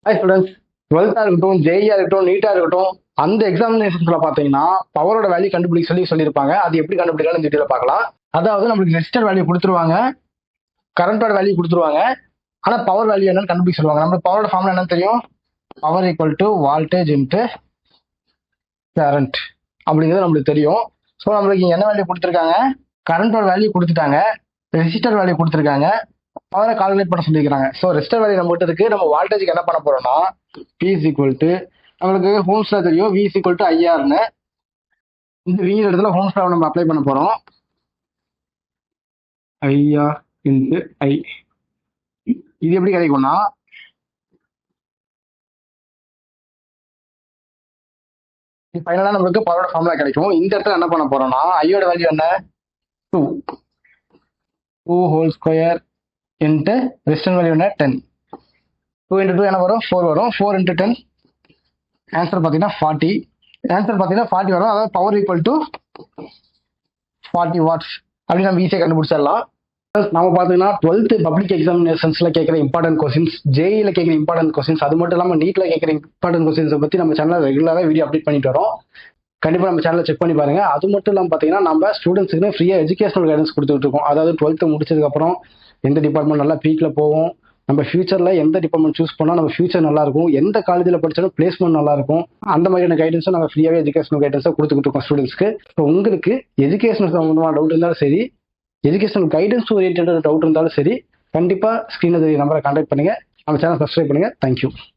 Hi students, 12th இருக்கட்டும், ஜேஇஆ இருக்கட்டும், நீட்டா இருக்கட்டும், அந்த எக்ஸாமினேஷன்ஸ்ல பாத்தீங்கன்னா பவரோட வேல்யூ கண்டுபிடிக்க சொல்லியிருப்பாங்க. அது எப்படி கண்டுபிடிக்கலாம் டீட்டெயில பார்க்கலாம். அதாவது நம்மளுக்கு ரெசிஸ்டர் வேல்யூ கொடுத்துருவாங்க, கரண்டோட வேல்யூ கொடுத்துருவாங்க. ஆனா பவர் வேல்யூ என்னன்னு கண்டுபிடிக்க சொல்லுவாங்க. நம்மளுக்கு பவரோட ஃபார்முலா என்னன்னு தெரியும்? Power equal to voltage into current அப்படிங்கிறது நம்மளுக்கு தெரியும். ஸோ நம்மளுக்கு என்ன வேல்யூ கொடுத்துருக்காங்க? கரண்டோட வேல்யூ கொடுத்துட்டாங்க, ரெசிஸ்டர் வேல்யூ கொடுத்துருக்காங்க, பவரை கால்குலேட் பண்ண சொல்லிக்கிறாங்க. ஸோ ரெசிஸ்டர் வேல்யூ நம்ம கிட்ட இருக்கு. நம்ம வால்டேஜ்க்கு என்ன பண்ண போறோம்னா P இஸ் ஈக்குவல் டு நம்மளுக்கு ஹோம்ஸ்ல தெரியும் V இஸ் ஈக்குவல் டு IRன்னு. இந்த V இடத்துல ஹோம்ஸ்ல நம்ம அப்ளை பண்ண போறோம். IR into I. இது எப்படி கிடைக்கும்னா ஃபைனலா நம்மளுக்கு பவரோட ஃபார்முலா கிடைக்கும். இந்த இடத்துல என்ன பண்ண போறோம்னா ஐயோட வேல்யூ என்ன? 2 whole square into resistance value என்ன? 10. 2 இன்ட்டு 2 என்ன வரும்? 4 வரும். 4 இன்ட்டு 10 ஆன்சர் பார்த்தீங்கன்னா 40. ஆன்சர் பார்த்தீங்கன்னா 40 வரும். அதாவது பவர் ஈக்குவல் டு 40 வாட்ஸ் அப்படின்னு நம்ம ஈஸியாக கண்டுபிடிச்சிடலாம். நம்ம பார்த்தீங்கன்னா 12th பப்ளிக் எக்ஸாமினேஷன்ஸ்ல கேட்குற இம்பார்ட்டன்ட் கொஸ்டின்ஸ், ஜேஇல கேட்குற இம்பார்ட்டன்ட் கொஸ்டின்ஸ், அது மட்டும் இல்லாமல் நீட்ல கேட்குற இம்பார்ட்டன்ட் கொஸ்டின்ஸை பற்றி நம்ம சேனலில் ரெகுலராக வீடியோ அப்டேட் பண்ணிட்டு வரோம். கண்டிப்பாக நம்ம சேனலை செக் பண்ணி பாருங்க. அது மட்டும் இல்லாமல் பார்த்தீங்கன்னா நம்ம ஸ்டூடெண்ட்ஸுக்கு ஃப்ரீயாக எஜுகேஷனல் கைடன்ஸ் கொடுத்துட்டு இருக்கோம். அதாவது 12th முடிச்சதுக்கப்புறம் எந்த டிபார்ட்மெண்ட் நல்லா பீக்ல போகும், நம்ம ஃபியூச்சர்ல எந்த டிபார்ட்மெண்ட் சூஸ் பண்ணால் நம்ம ஃபியூச்சர் நல்லா இருக்கும், எந்த காலேஜில் படிச்சாலும் பிளேஸ்மெண்ட் நல்லா இருக்கும், அந்த மாதிரியான கைடன்ஸும் நம்ம ஃப்ரீயாகவே எஜுகேஷனல் கைடன்ஸை கொடுத்துக்கிட்டு இருக்கோம் ஸ்டூடெண்ட்ஸ்க்கு. ஸோ உங்களுக்கு எஜுகேஷனல் சம்பந்தமான டவுட் இருந்தாலும் சரி, எஜுகேஷனல் கைடன்ஸ் ஓரியன்ட் டவுட் இருந்தாலும் சரி, கண்டிப்பாக ஸ்க்ரீனில் தெரிய நம்பரை கான்டாக்ட் பண்ணுங்க. நம்ம சேனல் சப்ஸ்கிரைப் பண்ணுங்க. தேங்க்யூ.